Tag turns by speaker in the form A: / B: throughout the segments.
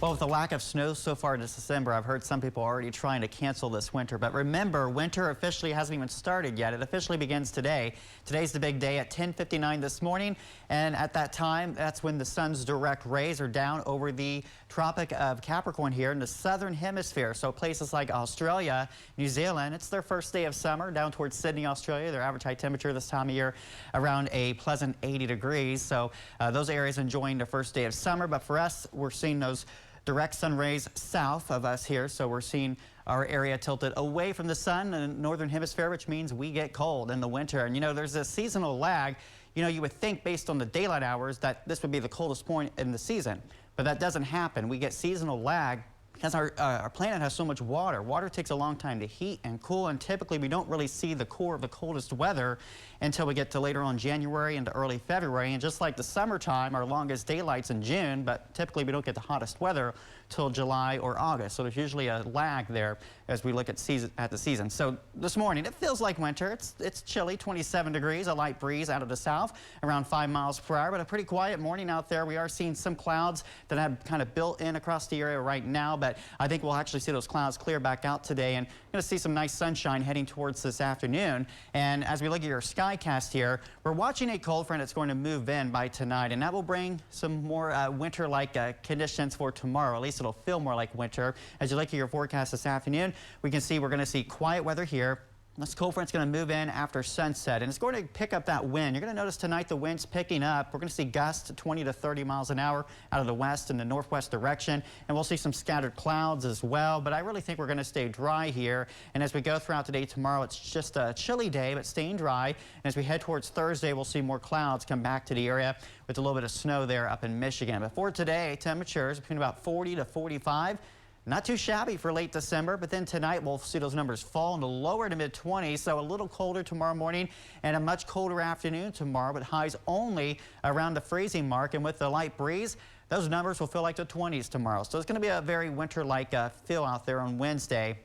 A: Well, with the lack of snow so far this December, I've heard some people already trying to cancel this winter. But remember, winter officially hasn't even started yet. It officially begins today. Today's the big day at 10:59 this morning. And at that time, that's when the sun's direct rays are down over the Tropic of Capricorn here in the southern hemisphere. So places like Australia, New Zealand, it's their first day of summer down towards Sydney, Australia. Their average high temperature this time of year around a pleasant 80 degrees. So those areas enjoying their first day of summer. But for us, we're seeing those direct sun rays south of us here, so we're seeing our area tilted away from the sun in the northern hemisphere, which means we get cold in the winter. And you know, there's a seasonal lag. You know, you would think based on the daylight hours that this would be the coldest point in the season, but that doesn't happen. We get seasonal lag because our planet has so much water. Water takes a long time to heat and cool, and typically we don't really see the core of the coldest weather until we get to later on January into early February. And just like the summertime, our longest daylight's in June, but typically we don't get the hottest weather till July or August. So there's usually a lag there as we look at the season. So this morning, it feels like winter. It's chilly, 27 degrees, a light breeze out of the south, around 5 miles per hour, but a pretty quiet morning out there. We are seeing some clouds that have kind of built in across the area right now, but I think we'll actually see those clouds clear back out today, and going to see some nice sunshine heading towards this afternoon. And as we look at your skycast here, we're watching a cold front that's going to move in by tonight, and that will bring some more winter-like conditions for tomorrow. At least it'll feel more like winter. As you look at your forecast this afternoon, we can see we're going to see quiet weather here. This cold front's going to move in after sunset, and it's going to pick up that wind. You're going to notice tonight the wind's picking up. We're going to see gusts 20 to 30 miles an hour out of the west and the northwest direction, and we'll see some scattered clouds as well. But I really think we're going to stay dry here. And as we go throughout today, tomorrow, it's just a chilly day, but staying dry. And as we head towards Thursday, we'll see more clouds come back to the area with a little bit of snow there up in Michigan. But for today, temperatures between about 40 to 45. Not too shabby for late December, but then tonight we'll see those numbers fall in the lower to mid-20s, so a little colder tomorrow morning and a much colder afternoon tomorrow, but highs only around the freezing mark. And with the light breeze, those numbers will feel like the 20s tomorrow. So it's going to be a very winter-like feel out there on Wednesday,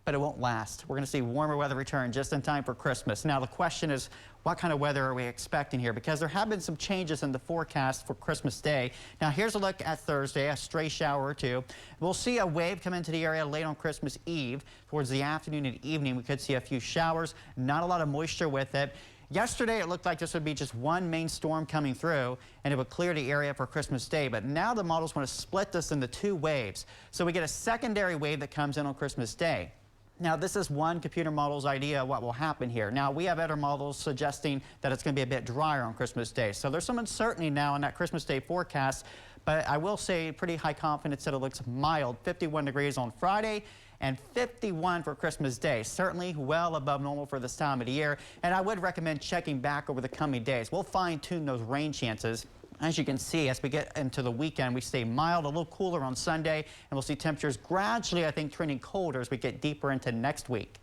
A: but it won't last. We're going to see warmer weather return just in time for Christmas. Now the question is, what kind of weather are we expecting here? Because there have been some changes in the forecast for Christmas Day. Now here's a look at Thursday, a stray shower or two. We'll see a wave come into the area late on Christmas Eve. Towards the afternoon and evening, we could see a few showers, not a lot of moisture with it. Yesterday, it looked like this would be just one main storm coming through, and it would clear the area for Christmas Day. But now the models want to split this into two waves. So we get a secondary wave that comes in on Christmas Day. Now, this is one computer model's idea of what will happen here. Now, we have other models suggesting that it's going to be a bit drier on Christmas Day. So there's some uncertainty now in that Christmas Day forecast, but I will say pretty high confidence that it looks mild. 51 degrees on Friday and 51 for Christmas Day. Certainly well above normal for this time of the year, and I would recommend checking back over the coming days. We'll fine-tune those rain chances. As you can see, as we get into the weekend, we stay mild, a little cooler on Sunday, and we'll see temperatures gradually, I think, trending colder as we get deeper into next week.